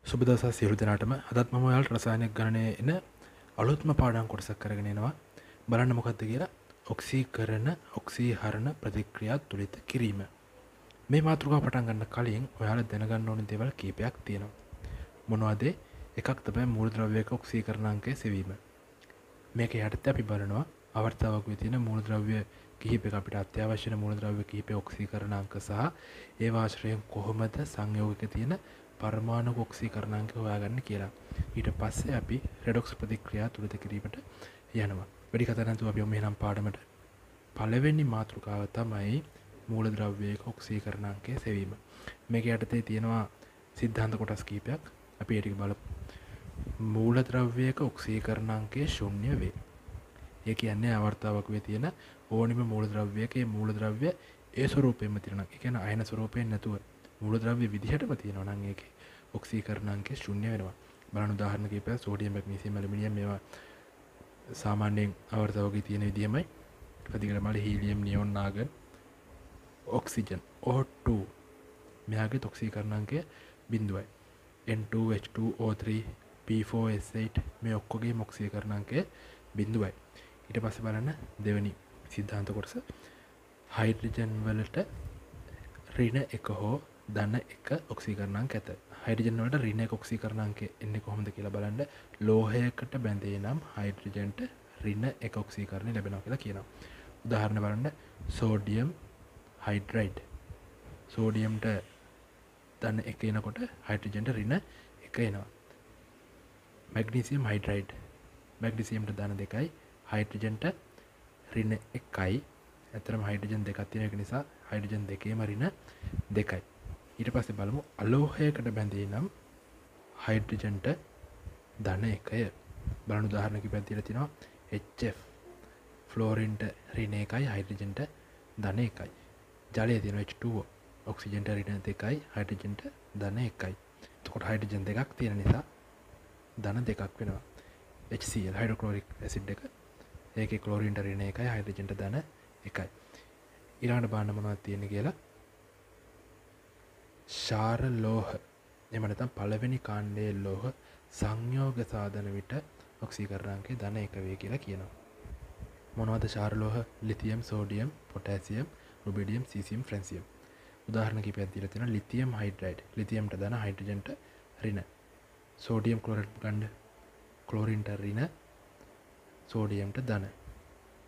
සුබ දවසක් සියලු දෙනාටම. අදත් මම ඔයාලට රසායනික ගණනයේ එන අලුත්ම පාඩම් කොටසක් කරගෙන එනවා. බලන්න මොකක්ද කියලා. ඔක්සීකරණ ඔක්සීහරණ ප්‍රතික්‍රියා තුලිත කිරීම. මේ මාතෘකාව පටන් ගන්න කලින් ඔයාලා දැනගන්න ඕන දේවල් කීපයක් තියෙනවා. මොනවද? එකක් තමයි මූලද්‍රව්‍යයක ඔක්සීකරණාංකය සෙවීම. මේක යටතේ අපි බලනවා අවර්තාවකයේ තියෙන මූලද්‍රව්‍ය කිහිපයක අපිට අත්‍යවශ්‍ය වෙන මූලද්‍රව්‍ය කිහිපය ඔක්සීකරණාංක සහ ඒවා ආශ්‍රයෙන් කොහොමද සංයෝගයක තියෙන පරමාණු ඔක්සීකරණාංක හොයාගන්න කියලා. ඊට පස්සේ අපි රෙඩොක්ස් ප්‍රතික්‍රියා තුලිත කිරීමට යනවා. වැඩි කතා නැතුව අපි යමු එහෙනම් පාඩමට. පළවෙනි මාතෘකාව තමයි මූලද්‍රව්‍යයක ඔක්සීකරණාංකය සෙවීම. මේක යටතේ තියෙනවා සිද්ධාන්ත කොටස් කිහිපයක්. අපි ඒ ටික බලමු. මූලද්‍රව්‍යයක ඔක්සීකරණාංකය ශූන්‍ය වේ. ඒ කියන්නේ අවර්තාවකයේ තියෙන ඕනිම මූලද්‍රව්‍යයක ඒ මූලද්‍රව්‍ය ඒ ස්වරූපයෙන්ම තියෙනවා. ඒ කියන්නේ අයන ස්වරූපයෙන් නැතුව මූලද්‍රව්‍ය විදිහටම තියෙනවා නම් ඒකේ ඔක්සීකරණාංකය ශූන්‍ය වෙනවා. බලන්න උදාහරණ කිහිපයක්. සෝඩියම්, මැග්නීසියම්, ඇලුමිනියම් මේවා සාමාන්‍යයෙන් අවර්තාවකයේ තියෙන විදිහමයි. ප්‍රතික්‍රියා මාළේ හීලියම්, නියොන්, ආගන්, ඔක්සිජන් O2 මෙයාගේ ඔක්සීකරණාංකය 0යි. N2, H2, O3, P4, S8 මේ ඔක්කොගේ ඔක්සීකරණාංකය 0යි. ඊට පස්සේ බලන්න දෙවෙනි සිද්ධාන්ත කොටස. හයිඩ්‍රජන් වලට ඍණ 1 හෝ ධන 1 ඔක්සීකරණාංක ඇත. හයිඩ්‍රජන් වලට ඍණ 1 ඔක්සීකරණාංකය එන්නේ කොහොමද කියලා බලන්න. ලෝහයකට බැඳේ නම් හයිඩ්‍රජන්ට ඍණ 1 ඔක්සීකරණය ලැබෙනවා කියලා කියනවා. උදාහරණ බලන්න. සෝඩියම් හයිඩ්‍රයිඩ්. සෝඩියම්ට ධන 1 එනකොට හයිඩ්‍රජන්ට ඍණ 1 එනවා. මැග්නීසියම් හයිඩ්‍රයිඩ්. මැග්නීසියම්ට ධන 2යි හයිඩ්‍රජන්ට ඍණ 1යි. ඇතරම හයිඩ්‍රජන් දෙකක් තියෙන එක නිසා හයිඩ්‍රජන් දෙකේම ඍණ 2යි. ඊට පස්සේ බලමු අලෝහයකට බැඳේ නම් හයිඩ්‍රජන්ට ධන 1ය. බලන්න උදාහරණ කිහිපයක් දීලා තිනවා. HF ෆ්ලෝරින්ට ඍණ 1යි හයිඩ්‍රජන්ට ධන 1යි. ජලයේ තියෙන H2O ඔක්සිජන්ට ඍණ 2යි හයිඩ්‍රජන්ට ධන 1යි. එතකොට හයිඩ්‍රජන් දෙකක් තියෙන නිසා ධන දෙකක් වෙනවා. HCl හයිඩ්‍රොක්ලොරික් ඇසිඩ් එක. ඒකේ ක්ලෝරින්ට ඍණ 1යි හයිඩ්‍රජන්ට ධන 1යි. ඊළඟට බලන්න මොනවද තියෙන්නේ කියලා. ශාර ලෝහ එහෙම නැත්නම් පළවෙනි කාණ්ඩයේ ලෝහ සංයෝග සාධන විට ඔක්සීකරණාංකය ධන 1 වේ කියලා කියනවා. මොනවද ශාර ලෝහ? Lithium, sodium, potassium, rubidium, caesium, francium. උදාහරණ කිහිපයක් දීලා තියෙනවා. ලිතියම් හයිඩ්‍රයිඩ්. ලිතියම්ට ධන, හයිඩ්‍රජන්ට ඍණ. සෝඩියම් ක්ලෝරයිඩ් ගන්න. ක්ලෝරින්ට ඍණ, සෝඩියම්ට ධන.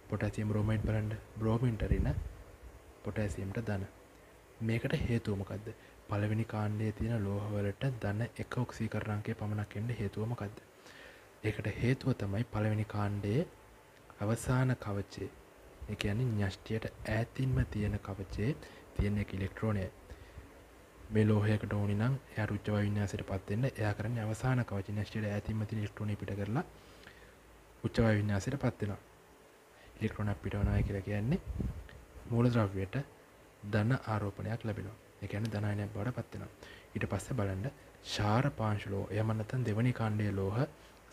පොටෑසියම් බ්‍රෝමයිඩ් බලන්න. බ්‍රෝමින්ට ඍණ, පොටෑසියම්ට ධන. මේකට හේතුව මොකද්ද? පළවෙනි කාණ්ඩයේ තියෙන ලෝහවලට ධන 1 ඔක්සීකරණාංකය පමණක් එන්න හේතුව මොකද්ද? ඒකට හේතුව තමයි පළවෙනි කාණ්ඩයේ අවසාන කවචයේ. ඒ කියන්නේ න්‍යෂ්ටියට ඈතින්ම තියෙන කවචයේ තියෙන එක ඉලෙක්ට්‍රෝනයයි. මේ ලෝහයකට ඕනි නම් එයාට උච්ච වායු වින්‍යාසයටපත් වෙන්න එයා කරන්නේ අවසාන කවචයේ න්‍යෂ්ටියට ඈතින්ම තියෙන ඉලෙක්ට්‍රෝනය පිට කරලා උච්ච වායු වින්‍යාසයටපත් වෙනවා. ඉලෙක්ට්‍රෝනයක් පිටවනවා කියලා කියන්නේ මූලද්‍රව්‍යයට ධන ආරෝපණයක් ලැබෙනවා. ඒ කියන්නේ ධන අයනයක් බවට පත් වෙනවා. ඊට පස්සේ බලන්න ශාර පාංශ ලෝහ එහෙම නැත්නම් දෙවනි කාණ්ඩයේ ලෝහ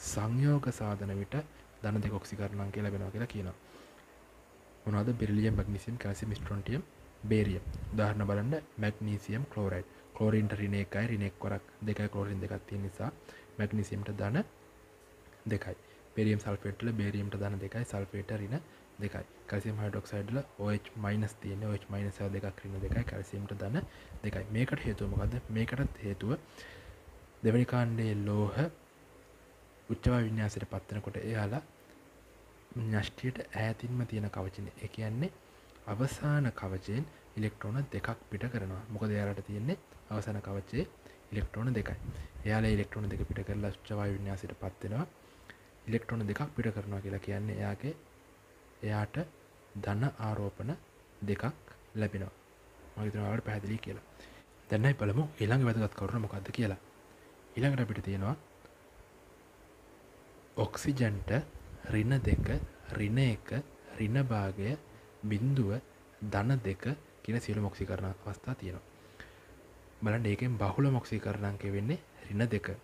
සංයෝග සාධන විට ධන 2 ඔක්සීකරණාංකය ලැබෙනවා කියලා කියනවා. මොනවද? Beryllium, magnesium, calcium, strontium, barium. උදාහරණ බලන්න. Magnesium chloride. ක්ලෝරින්ට ඍණ 1යි, ඍණ 1 වරක් 2යි ක්ලෝරින් දෙකක් තියෙන නිසා මැග්නීසියම්ට ධන 2යි. බේරියම් සල්ෆේට් වල බේරියම්ට ධන 2යි, සල්ෆේට් ඍණ 2යි. කැල්සියම් හයිඩ්‍රොක්සයිඩ් වල OH- තියෙන්නේ. OH- දෙකක් ඍණ 2යි, කැල්සියම්ට ධන 2යි. මේකට හේතුව මොකද්ද? මේකටත් හේතුව දෙවෙනි කාණ්ඩයේ ලෝහ උච්ච වායු වින්‍යාසයට පත් වෙනකොට එයාලා න්‍යෂ්ටියට ඈතින්ම තියෙන කවචනේ. ඒ කියන්නේ අවසාන කවචයෙන් ඉලෙක්ට්‍රෝන දෙකක් පිට කරනවා. මොකද එයාලට තියෙන්නේ අවසාන කවචයේ ඉලෙක්ට්‍රෝන දෙකයි. එයාලා ඉලෙක්ට්‍රෝන දෙක පිට කරලා උච්ච වායු වින්‍යාසයට පත් වෙනවා. ඉලෙක්ට්‍රෝන දෙකක් පිට කරනවා කියලා කියන්නේ එයාට ධන ආරෝපණ දෙකක් ලැබෙනවා. මම හිතනවා ඔයාලට පැහැදිලි කියලා. දැන් අපි බලමු ඊළඟ වැදගත් කරුණ මොකක්ද කියලා. ඊළඟට අපිට තියෙනවා ඔක්සිජන්ට ඍණ 2, ඍණ 1, ඍණ භාගය, බිඳුව, ධන 2 කියන සියලුම ඔක්සීකරණ අවස්ථා තියෙනවා. බලන්න ඒකෙන් බහුලම ඔක්සීකරණාංකය වෙන්නේ ඍණ 2.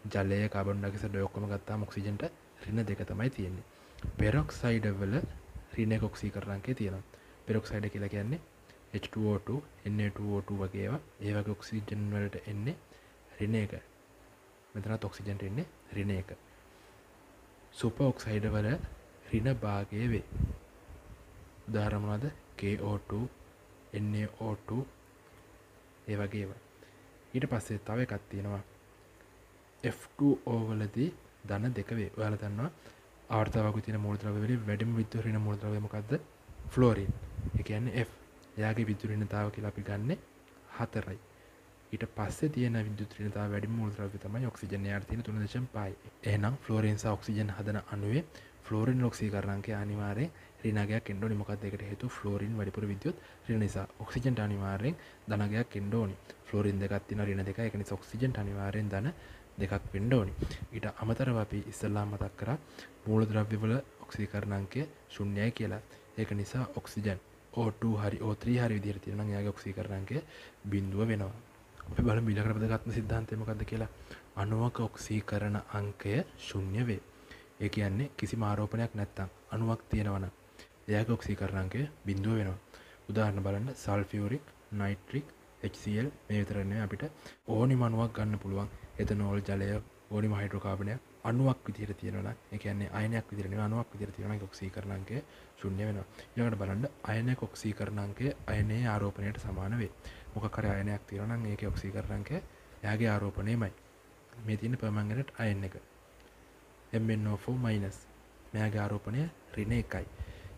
ජලය, කාබන් ඩයොක්සයිඩ් ඔක්කොම ගත්තාම ඔක්සිජන්ට ඍණ 2 තමයි තියෙන්නේ. පෙරොක්සයිඩ් වල ඍණ 1 ඔක්සීකරණාංකය තියෙනවා. පෙරොක්සයිඩ් කියලා කියන්නේ H2O2, Na2O2 වගේ ඒවා. ඒ වගේ ඔක්සිජන් වලට එන්නේ ඍණ 1. මෙතනත් ඔක්සිජන්ට ඉන්නේ ඍණ 1. සුපර් ඔක්සයිඩ් වල ඍණ භාගය වේ. උදාහරණ මොනවද? KO2, NaO2 ඒ වගේ ඒවා. ඊට පස්සේ තව එකක් තියෙනවා F2O වලදී ධන 2 වේ. ඔයාලා දන්නවා ආවර්තතාවක තියෙන මූලද්‍රව්‍ය වලින් වැඩිම විද්‍යුත් ඍණ මූලද්‍රව්‍ය මොකද්ද? ෆ්ලෝරින්. ඒ කියන්නේ F. එයාගේ විද්‍යුත් ඍණතාව කියලා අපි ගන්නෙ 4යි. ඊට පස්සේ තියෙන විද්‍යුත් ඍණතාව වැඩිම මූලද්‍රව්‍ය තමයි ඔක්සිජන්. එයාට තියෙන 3.5. එහෙනම් ෆ්ලෝරින් සහ ඔක්සිජන් හදන අණුවේ ෆ්ලෝරින් ඔක්සීකරණාංකය අනිවාර්යෙන් ඍණගයක් එන්න ඕනි. මොකද ඒකට හේතුව ෆ්ලෝරින් වැඩිපුර විද්‍යුත් ඍණ නිසා. ඔක්සිජන්ට අනිවාර්යෙන් ධනගයක් එන්න ඕනි. ෆ්ලෝරින් දෙකක් තියෙනවා ඍණ දෙකයි. ඒක නිසා ඔක්සිජන්ට අනිවාර්යෙන් ධන දෙකක් වෙන්න ඕනි. ඊට අමතරව අපි ඉස්සෙල්ලාම මතක් කරා මූලද්‍රව්‍ය වල ඔක්සීකරණාංකය ශුන්‍යයි කියලා. ඒක නිසා ඔක්සිජන් O2 හරි O3 හරි විදිහට තියෙනවා නම් එයාගේ ඔක්සීකරණාංකය බිඳුව වෙනවා. අපි බලමු ඊළඟට වැදගත්ම සිද්ධාන්තය මොකක්ද කියලා. අණුවක ඔක්සීකරණ අංකය ශුන්‍ය වේ. ඒ කියන්නේ කිසිම ආරෝපණයක් නැත්තම් අණුවක් තියෙනවා නම් එයාගේ ඔක්සීකරණාංකය බිඳුව වෙනවා. උදාහරණ බලන්න සල්ෆියුරික්, නයිට්‍රික්, HCl මේ විතර නෙවෙයි අපිට ඕනිම අණුවක් ගන්න පුළුවන්. එතනෝල් ජලය, ඕනිම හයිඩ්‍රෝකාබනයක් අණුවක් විදිහට තියෙනවා නම් ඒ කියන්නේ අයනයක් විදිහට නෙවෙයි අණුවක් විදිහට තියෙනවා නම් ඒක ඔක්සීකරණාංකය ශුන්‍ය වෙනවා. ඊළඟට බලන්න අයනයක ඔක්සීකරණාංකය අයනයේ ආරෝපණයට සමාන වේ. මොකක් හරි අයනයක් තියෙනවා නම් ඒකේ ඔක්සීකරණාංකය එයාගේ ආරෝපණයමයි. මේ තියෙන පර්මැංගනේට් අයන් එක MnO4- මෙයාගේ ආරෝපණය ඍණ 1යි.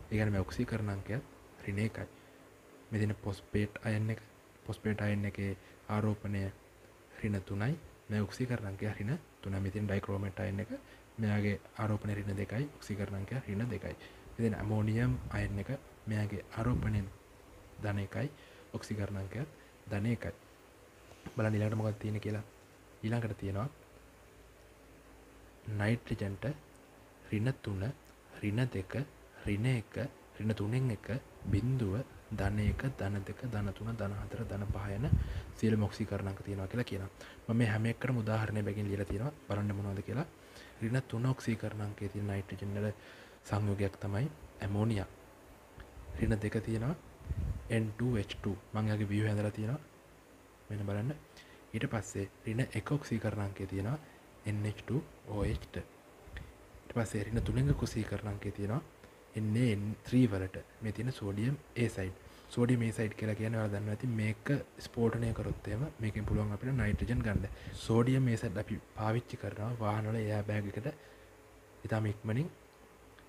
ඒ කියන්නේ මේ ඔක්සීකරණාංකයත් ඍණ 1යි. මේ තියෙන ෆොස්ෆේට් අයන් එක, ෆොස්ෆේට් අයන් එකේ ආරෝපණය ඍණ 3යි. මේ ඔක්සීකරණාංකය ඍණ 3යි. මේ තියෙන ඩයික්‍රෝමේට් අයන් එක මෙයාගේ ආරෝපණය ඍණ 2යි, ඔක්සීකරණාංකය ඍණ 2යි. මේ තියෙන ඇමෝනියම් අයන් එක මෙයාගේ ආරෝපණය ධන 1යි, ඔක්සීකරණාංකය ධන 1යි. බලන්න ඊළඟට මොකක්ද තියෙන්නේ කියලා. ඊළඟට තියෙනවා නයිට්‍රජන්ට ඍණ 3, ඍණ 2, ඍණ 1, ඍණ 3න් 1 බිඳුව ධන 1, ධන 2, ධන 3, ධන 4, ධන 5 යන සියලුම ඔක්සීකරණාංක තියෙනවා කියලා කියනවා. මම මේ හැම එකකටම උදාහරණයක් බැගින් ලියලා තියෙනවා. බලන්න මොනවද කියලා. ඍණ 3 ඔක්සීකරණාංකයේ තියෙන නයිට්‍රජන් වල සංයෝගයක් තමයි ඇමෝනියා. ඍණ 2 තියෙනවා N2H2. මම යාගේ view හැදලා තියෙනවා. මෙන්න බලන්න. ඊට පස්සේ ඍණ 1 ඔක්සීකරණාංකයේ තියෙනවා NH2OH. ඊට පස්සේ ඍණ 3 ඔක්සීකරණාංකයේ තියෙනවා Na3 වලට. මේ තියෙන sodium A side. Sodium A side කියලා කියන්නේ ඔයාලා දන්නවා ඇති මේක ස්ෆෝටනය කරොත් එහෙම මේකෙන් පුළුවන් අපිට නයිට්‍රජන් ගන්න. සෝඩියම් A සයිඩ් අපි පාවිච්චි කරනවා වාහන වල එයා බෑග් එකට ඉතාම ඉක්මනින්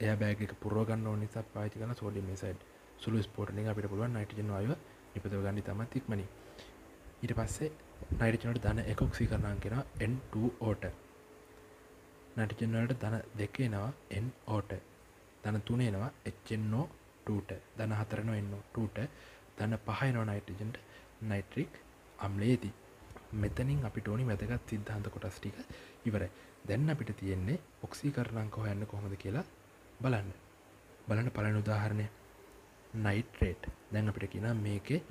එයා බෑග් එක පුරව ගන්න ඕන නිසා පාවිච්චි කරන සෝඩියම් A සයිඩ්. සුළු ස්ෆෝටනයකින් අපිට පුළුවන් නයිට්‍රජන් වායුව නිපදව ගන්න ඉතාමත් ඉක්මනින්. ඊට පස්සේ නයිට්‍රජන් වලට ධන 1 ඔක්සීකරණාංක එනවා N2O. නයිට්‍රජන් වලට ධන 2 එනවා NO. ධන 3 එනවා HNO2. ධන 4 එනවා NO2. ධන 5 එනවා නයිට්‍රජන්ට නයිට්‍රික් අම්ලයේදී. මෙතනින් අපිට ඕනි වැදගත් සිද්ධාන්ත කොටස් ටික ඉවරයි. දැන් අපිට තියෙන්නේ ඔක්සීකරණාංක හොයන්න කොහොමද කියලා බලන්න. බලන්න පළවෙනි උදාහරණය නයිට්‍රේට්. දැන් අපිට කියනවා මේකේ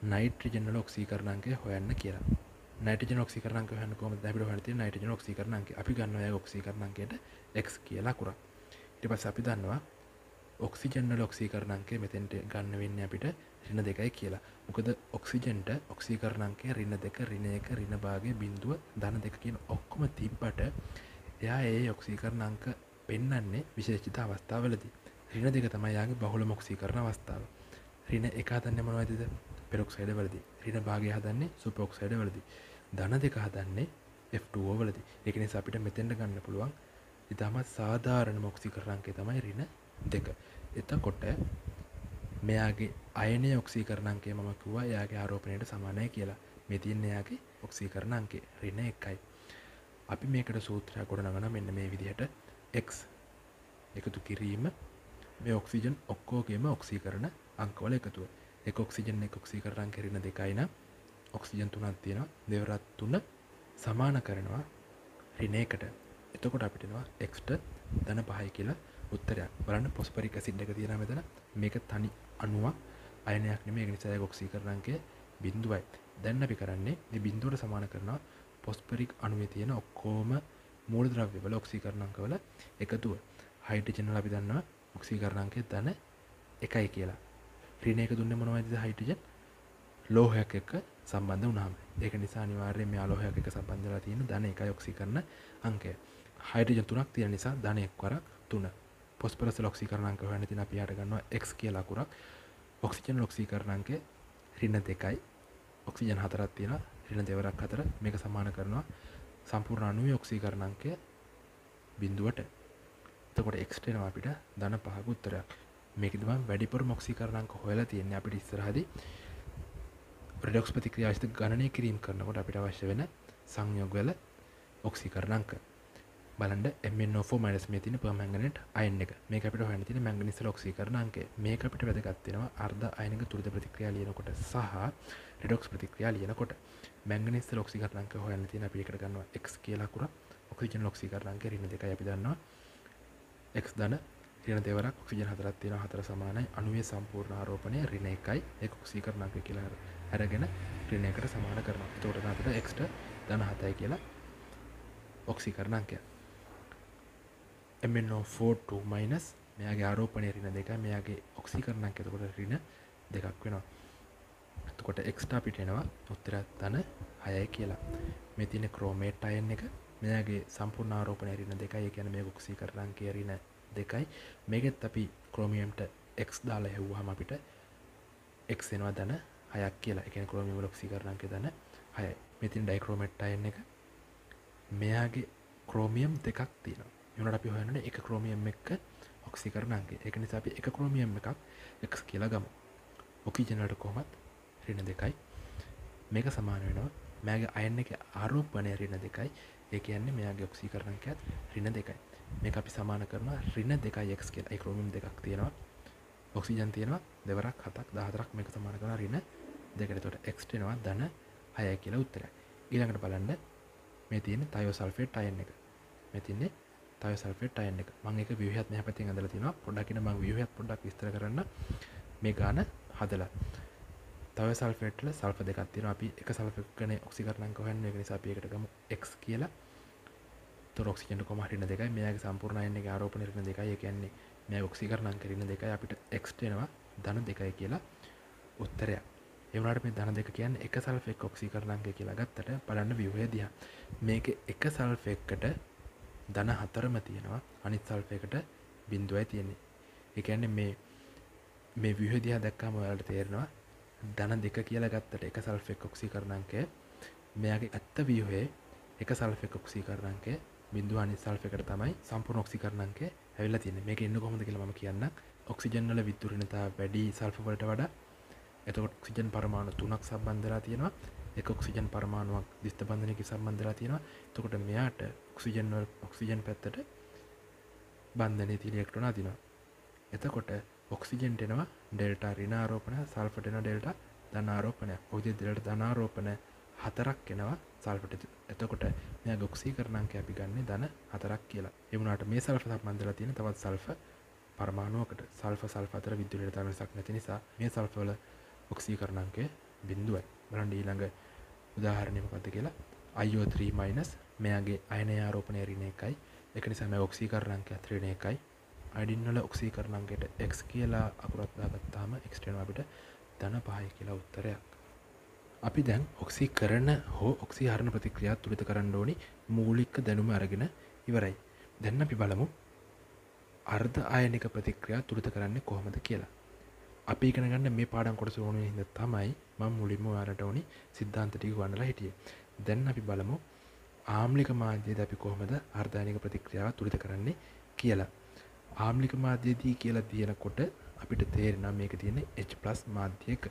නයිට්‍රජන් වල ඔක්සීකරණාංකය හොයන්න කියලා. නයිට්‍රජන් ඔක්සීකරණාංකය හොයන්න කොහොමද? අපිට හොයන්න තියෙන නයිට්‍රජන් ඔක්සීකරණාංකය. අපි ගන්නවා ඒ ඔක්සීකරණාංකයට x කියලා අකුරක්. ඊට පස්සේ අපි දන්නවා ඔක්සිජන් වල ඔක්සීකරණාංකය මෙතෙන්ට ගන්න වෙන්නේ අපිට ඍණ 2යි කියලා. මොකද ඔක්සිජන්ට ඔක්සීකරණාංකය ඍණ 2, ඍණ 1, ඍණ භාගය බිඳුව ධන 2 කියන ඔක්කොම තිබ්බට එයා ඒ ඔක්සීකරණාංක පෙන්වන්නේ විශේෂිත අවස්ථාවලදී. ඍණ 2 තමයි යාගේ බහුලම ඔක්සීකරණ අවස්ථාව. ඍණ 1 හදන්නේ මොනවදද? පෙරොක්සයිඩ් වලදී. ඍණ භාගය හදන්නේ සුපර් ඔක්සයිඩ් වලදී. ධන 2 හදන්නේ F2O වලදී. ඒක නිසා අපිට මෙතෙන්ට ගන්න පුළුවන් ඉතාමත් සාධාරණ ඔක්සීකරණාංකය තමයි ඍණ 2. එතකොට මෙයාගේ අයනීය ඔක්සීකරණාංකය මම කිව්වා එයාගේ ආරෝපණයට සමානයි කියලා. මේ තියෙන්නේ එයාගේ ඔක්සීකරණාංකය ඍණ 1යි. අපි මේකට සූත්‍රයක් ගොඩනගනවා මෙන්න මේ විදිහට x එකතු කිරීම මේ ඔක්සිජන් ඔක්කොගේම ඔක්සීකරණ අංකවල එකතුව. එක ඔක්සිජන් එක ඔක්සීකරණාංකය ඍණ 2යි නම් ඔක්සිජන් 3ක් තියෙනවා. දෙවරත් 3 සමාන කරනවා ඍණ 1ට. එතකොට අපිට එනවා x ට ධන 5යි කියලා උත්තරයක්. බලන්න ෆොස්ෆරික් ඇසිඩ් එක තියෙනවා මෙතන. මේක තනි අණුවක් අයනයක් නෙමෙයි. ඒක නිසා ඒක ඔක්සීකරණාංකය බිඳුවයි. දැන් අපි කරන්නේ මේ බිඳුවට සමාන කරනවා ෆොස්ෆරික් අණුවේ තියෙන ඔක්කොම මූලද්‍රව්‍ය වල ඔක්සීකරණාංක වල එකතුව. හයිඩ්‍රජන් වල අපි දන්නවා ඔක්සීකරණාංකය ධන 1යි කියලා. ඍණ 1 දුන්නේ මොනවද හයිඩ්‍රජන්? ලෝහයක් එක්ක සම්බන්ධ වුණාම. ඒක නිසා අනිවාර්යයෙන් මේ අලෝහයක් එක සම්බන්ධ වෙලා තියෙන ධන 1යි ඔක්සීකරණ අංකය. හයිඩ්‍රජන් 3ක් තියෙන නිසා ධන 1 වරක් 3. ෆොස්ෆරස් වල ඔක්සීකරණ අංක හොයන්න තියෙන අපි යට ගන්නවා x කියලා අකුරක්. ඔක්සිජන් ඔක්සීකරණ අංකය ඍණ 2යි. ඔක්සිජන් 4ක් තියෙනවා ඍණ 2 වරක් 4. මේක සමාන කරනවා සම්පූර්ණ අණුවේ ඔක්සීකරණ අංකය 0ට. එතකොට x එනවා අපිට ධන 5ක උත්තරයක්. මේකෙදි මම වැඩිපුරම ඔක්සීකරණ අංක හොයලා තියෙන්නේ අපිට ඉස්සරහදී රෙඩොක්ස් ප්‍රතික්‍රියාවස්ත ගණනය කිරීම කරනකොට අපිට අවශ්‍ය වෙන සංයෝග වල ඔක්සීකරණ අංක. බලන්න MnO4- මේ තියෙන පර්මැංගනේට් අයන් එක. මේක අපිට හොයන්න තියෙන මැංගනීස් වල ඔක්සීකරණ අංකය. මේක අපිට වැදගත් වෙනවා අර්ධ අයනික තුරිත ප්‍රතික්‍රියා ලියනකොට සහ රෙඩොක්ස් ප්‍රතික්‍රියා ලියනකොට. මැංගනීස් වල ඔක්සීකරණ අංක හොයන්න තියෙන අපි එකට ගන්නවා x කියලා අකුර. ඔක්සිජන් වල ඔක්සීකරණ අංකය ඍණ 2යි අපි දන්නවා. x ධන ඍණ 2 වරක් ඔක්සිජන් 4ක් තියෙනවා 4 සමානයි. අණුවේ සම්පූර්ණ ආරෝපණය ඍණ 1යි. ඒක ඔක්සීකරණ අංකය කියලා අරගෙන ඍණ 1ට සමාන කරනවා. එතකොට අපිට x ට ධන 7යි කියලා ඔක්සීකරණ අංකය. MnO4 2- මෙයාගේ ආරෝපණය ඍණ 2යි. මෙයාගේ ඔක්සීකරණ අංකය එතකොට ඍණ 2ක් වෙනවා. එතකොට x ට අපිට එනවා උත්තරය ධන 6යි කියලා. මේ තියෙන ක්‍රෝමේට් අයන් එක මෙයාගේ සම්පූර්ණ ආරෝපණය ඍණ 2යි. ඒ කියන්නේ මේක ඔක්සීකරණ අංකය ඍණ 2යි. මේකෙත් අපි ක්‍රෝමියම්ට x දාලා හෙව්වහම අපිට x එනවා ධන 6ක් කියලා. ඒ කියන්නේ ක්‍රෝමියම් වල ඔක්සීකරණ අංකය ධන 6යි. මේ තියෙන ඩයික්‍රෝමේට් අයන් එක මෙයාගේ ක්‍රෝමියම් දෙකක් තියෙනවා. ඒ වුණාට අපි හොයන්නේ එක ක්‍රෝමියම් එක්ක ඔක්සීකරණ අංකය. ඒක නිසා අපි එක ක්‍රෝමියම් එකක් x කියලා ගමු. ඔක්සිජන් වලට කොහොමත් ඍණ 2යි. මේක සමාන වෙනවා මෙයාගේ අයන් එකේ ආරෝපණය ඍණ 2යි. ඒ කියන්නේ මෙයාගේ ඔක්සීකරණ අංකයත් ඍණ 2යි. මේක අපි සමාන කරනවා ඍණ 2යි x කියලා. ඒ ක්‍රෝමියම් දෙකක් තියෙනවා. ඔක්සිජන් තියෙනවා දෙවරක් 7ක් 14ක් මේක සමාන කරනවා ඍණ 2කට. එතකොට x වෙනවා ධන 6යි කියලා උත්තරයක්. ඊළඟට බලන්න මේ තියෙන්නේ තයෝසල්ෆේට් අයන් එක. මේ තියෙන්නේ තයෝසල්ෆේට් අයන් එක. මම ඒක ව්‍යුහයත් මෙහා පැත්තෙන් ඇදලා තිනවා. පොඩ්ඩක් ඉන්න මම ව්‍යුහයත් පොඩ්ඩක් විස්තර කරන්න මේ ගාන හදලා. තයෝසල්ෆේට් වල සල්ෆර් දෙකක් තියෙනවා. අපි එක සල්ෆර් එකනේ ඔක්සිකරණ අංක හොයන්නේ. ඒක නිසා අපි ඒකට ගමු x කියලා. තොර ඔක්සිජන් කොහොම හරි ඍණ 2යි. මෙයාගේ සම්පූර්ණ අයන් එකේ ආරෝපණය ඍණ 2යි. ඒ කියන්නේ මෙයාගේ ඔක්සිකරණ අංක ඍණ 2යි. අපිට x එනවා ධන 2යි කියලා උත්තරයක්. ඒ වුණාට මේ ධන 2 කියන්නේ එක සල්ෆර් එක ඔක්සිකරණ අංකය කියලා ගත්තට බලන්න ව්‍යුහය දිහා. මේකේ එක සල්ෆර් එකකට ධන 4ම තියෙනවා. අනිත් සල්ෆර් එකට 0යි තියෙන්නේ. ඒ කියන්නේ මේ ව්‍යුහය දිහා දැක්කම ඔයාලට තේරෙනවා ධන 2 කියලා ගත්තට එක සල්ෆර් එක ඔක්සිකරණ අංකය මෙයාගේ ඇත්ත ව්‍යුහයේ එක සල්ෆර් එක ඔක්සිකරණ අංකය 0 අනිත් සල්ෆර් එකට තමයි සම්පූර්ණ ඔක්සිකරණ අංකය ඇවිල්ලා තියෙන්නේ. මේක එන්නේ කොහොමද කියලා මම කියන්නම්. ඔක්සිජන් වල විද්‍යුතතාව වැඩි සල්ෆර් වලට වඩා. එතකොට ඔක්සිජන් පරමාණු 3ක් සම්බන්ධ වෙලා තියෙනවා. එක ඔක්සිජන් පරමාණුවක් දිස්ත බන්ධනයකින් සම්බන්ධ වෙලා තියෙනවා. එතකොට මෙයාට ඔක්සිජන් පැත්තට බන්ධනයේ තියෙන ඉලෙක්ට්‍රෝන අදිනවා. එතකොට ඔක්සිජන්ට එනවා ඩෙල්ටා ඍණ ආරෝපණය, සල්ෆර්ට එනවා ඩෙල්ටා ධන ආරෝපණය. ඔය විදිහට ඩෙල්ටා ධන ආරෝපණ 4ක් එනවා සල්ෆර්ට. එතකොට මෙයාගේ ඔක්සීකරණ අංකය අපි ගන්නේ ධන 4ක් කියලා. ඒ වුණාට මේ සල්ෆර් සම්බන්ධ වෙලා තියෙන තවත් සල්ෆර් පරමාණුවකට සල්ෆර් අතර විද්‍යුතතාව වෙනසක් නැති නිසා මේ සල්ෆර් වල ඔක්සීකරණ අංකය 0යි. බලන්න ඊළඟ උදාහරණය මොකක්ද කියලා. IO3- මෙයාගේ අයනය ආරෝපණය ඍණ 1යි. ඒක නිසා මේ ඔක්සීකරණ අංකය ඍණ 1යි. අයඩින් වල ඔක්සීකරණ අංකයට x කියලා අකුරක් දාගත්තාම x වෙනවා අපිට ධන 5යි කියලා උත්තරයක්. අපි දැන් ඔක්සීකරණ හෝ ඔක්සීහරණ ප්‍රතික්‍රියා තුලිත කරන්න ඕනි මූලික දැනුම අරගෙන ඉවරයි. දැන් අපි බලමු අර්ධ ආයනික ප්‍රතික්‍රියා තුලිත කරන්නේ කොහොමද කියලා. අපි ඉගෙන ගන්න මේ පාඩම් කොටස ඕන හින්දා තමයි මම මුලින්ම ඔයාලට ඕනි සිද්ධාන්ත ටික ගන්නලා හිටියේ. දැන් අපි බලමු ආම්ලික මාධ්‍යයේදී අපි කොහොමද අර්ධ ආයනික ප්‍රතික්‍රියාව තුලිත කරන්නේ කියලා. ආම්ලික මාධ්‍යයේදී කියලා තියෙනකොට අපිට තේරෙනවා මේක තියෙන්නේ H+ මාධ්‍යයක.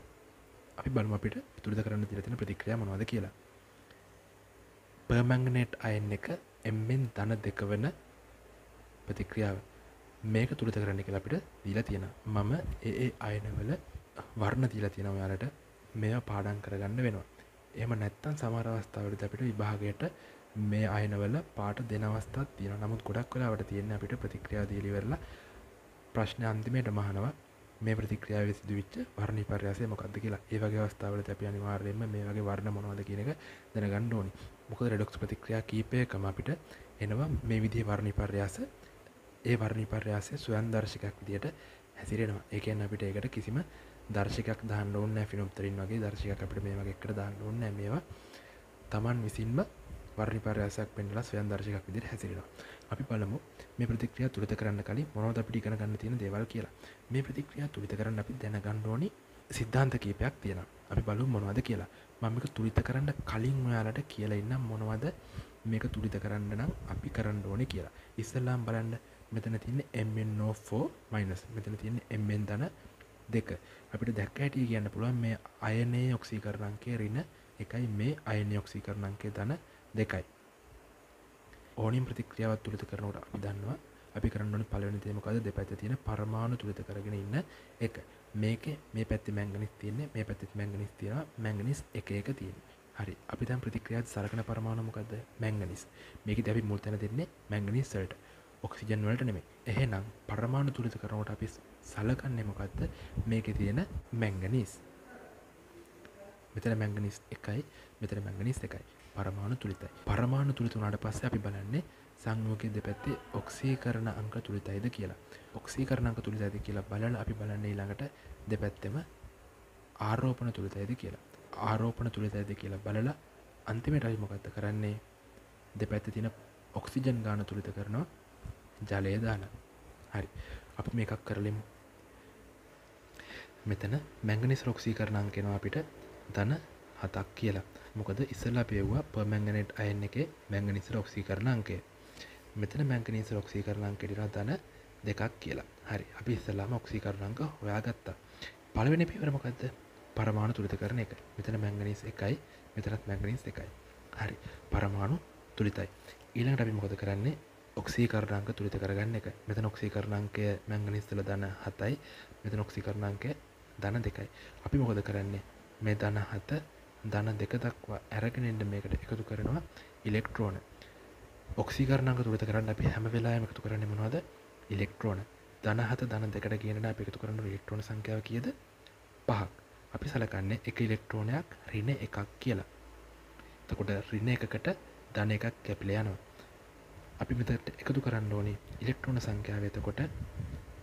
අපි බලමු අපිට තුලිත කරන්න දීලා තියෙන ප්‍රතික්‍රියා මොනවද කියලා. පර්මැංගනේට් අයන් එක Mn ධන 2 වෙන ප්‍රතික්‍රියාව. මේක තුලිත කරන්න කියලා අපිට දීලා තියෙනවා. මම ඒ අයනවල වර්ණ දීලා තියෙනවා ඔයාලට. මේවා පාඩම් කරගන්න වෙනවා. එහෙම නැත්නම් සමහර අවස්ථාවලදී අපිට විභාගයට මේ අයනවල පාට දෙන අවස්ථාවක් තියෙනවා. නමුත් ගොඩක් වෙලාවට තියෙන්නේ අපිට ප්‍රතික්‍රියාව දීලා ඉවරලා ප්‍රශ්න අන්තිමේටම අහනවා මේ ප්‍රතික්‍රියාවේ සිදුවිච්ච වර්ණ විපර්යාසය මොකක්ද කියලා. ඒ වගේ අවස්ථාවලදී අපි අනිවාර්යයෙන්ම මේ වගේ වර්ණ මොනවද කියන එක දැනගන්න ඕනි. මොකද රෙඩොක්ස් ප්‍රතික්‍රියා කීපයකම අපිට එනවා මේ විදිහේ වර්ණ විපර්යාස. ඒ වර්ණ විපර්යාසය ස්වයං දර්ශකයක් විදිහට හැසිරෙනවා. ඒ කියන්නේ අපිට ඒකට කිසිම දර්ශකයක් දාන්න ඕනේ නැහැ. ෆිනොප්තරින් වගේ දර්ශකයක් අපිට මේ වගේ එකට දාන්න ඕනේ නැහැ. මේවා Taman විසින්ම වර්ණිපර්යාසයක් පෙන්වලා ස්වයං දර්ශකයක් විදිහට හැසිරෙනවා. අපි බලමු මේ ප්‍රතික්‍රියා තුලිත කරන්න කලින් මොනවද අපිට ඉගෙන ගන්න තියෙන දේවල් කියලා. මේ ප්‍රතික්‍රියා තුලිත කරන්න අපි දැනගන්න ඕනි සිද්ධාන්ත කීපයක් තියෙනවා. අපි බලමු මොනවද කියලා. මම මේක තුලිත කරන්න කලින් ඔයාලට කියලා ඉන්නම් මොනවද මේක තුලිත කරන්න නම් අපි කරන්න ඕනේ කියලා. ඉස්සෙල්ලාම බලන්න මෙතන තියෙන්නේ MnO4- මෙතන තියෙන්නේ Mn ධන 2. අපිට දැක්ක හැටි කියන්න පුළුවන් මේ අයනයේ ඔක්සීකරණාංකය ඍණ 1යි මේ අයනයේ ඔක්සීකරණාංකය ධන 2යි. ඕනියම් ප්‍රතික්‍රියාවක් තුලිත කරනකොට අපි දන්නවා අපි කරන්න ඕනේ පළවෙනි දේ මොකද්ද? දෙපැත්තේ තියෙන පරමාණු තුලිත කරගෙන ඉන්න එක. මේකේ මේ පැත්තේ මැංගනීස් තියෙන්නේ, මේ පැත්තේ මැංගනීස් තියෙනවා. මැංගනීස් එක එක තියෙන්නේ. හරි. අපි දැන් ප්‍රතික්‍රියාවේ සලකන පරමාණු මොකද්ද? මැංගනීස්. මේකදී අපි මුල් තැන දෙන්නේ මැංගනීස් වලට. ඔක්සිජන් වලට නෙමෙයි. එහෙනම් පරමාණු තුලිත කරනකොට අපි සලකන්නේ මොකද්ද? මේකේ තියෙන මැංගනීස්. මෙතන මැංගනීස් 1යි, මෙතන මැංගනීස් 2යි. පරමාණු තුලිතයි. පරමාණු තුලිත වුණාට පස්සේ අපි බලන්නේ සංයෝගයේ දෙපැත්තේ ඔක්සීකරණ අංක තුලිතයිද කියලා. ඔක්සීකරණ අංක තුලිතයිද කියලා බලලා අපි බලන්නේ ඊළඟට දෙපැත්තෙම ආරෝපණ තුලිතයිද කියලා. ආරෝපණ තුලිතයිද කියලා බලලා අන්තිමට අපි මොකද්ද කරන්නේ? දෙපැත්තේ තියෙන ඔක්සිජන් ගාන තුලිත කරනවා ජලය දාලා. හරි. අපි මේකක් කරලෙමු. මෙතන මැංගනීස් ඔක්සීකරණ අංක එනවා අපිට ධන 7ක් කියලා. මොකද ඉස්සෙල්ලා අපි එවුවා පර්මැංගනේට් අයන් එකේ මැංගනීස් ඔක්සීකරණ අංකය. මෙතන මැංගනීස් ඔක්සීකරණ අංකය දිනවා ධන 2ක් කියලා. හරි. අපි ඉස්සෙල්ලාම ඔක්සීකරණ අංක හොයාගත්තා. පළවෙනි පියවර මොකද්ද? පරමාණු තුලිත කරන එක. මෙතන මැංගනීස් 1යි, මෙතනත් මැංගනීස් 2යි. හරි. පරමාණු තුලිතයි. ඊළඟට අපි මොකද කරන්නේ? ඔක්සීකරණ අංක තුලිත කරගන්න එක. මෙතන ඔක්සීකරණ අංකය මැංගනීස් වල ධන 7යි, මෙතන ඔක්සීකරණ අංකය ධන 2යි. අපි මොකද කරන්නේ? මේ ධන 7 ධන 2 දක්වා අරගෙන ඉන්න මේකට එකතු කරනවා ඉලෙක්ට්‍රෝන. ඔක්සීකරණ අංක තුලිත කරන්න අපි හැම වෙලාවෙම එකතු කරන්නේ මොනවද? ඉලෙක්ට්‍රෝන. ධන 7 ධන 2ට කියනනම් අපි එකතු කරන ඉලෙක්ට්‍රෝන සංඛ්‍යාව කීයද? 5ක්. අපි සලකන්නේ එක ඉලෙක්ට්‍රෝනයක් ඍණ 1ක් කියලා. එතකොට ඍණ 1කට ධන 1ක් කැපිලා යනවා. අපි මෙතනට එකතු කරන්න ඕනේ ඉලෙක්ට්‍රෝන සංඛ්‍යාව එතකොට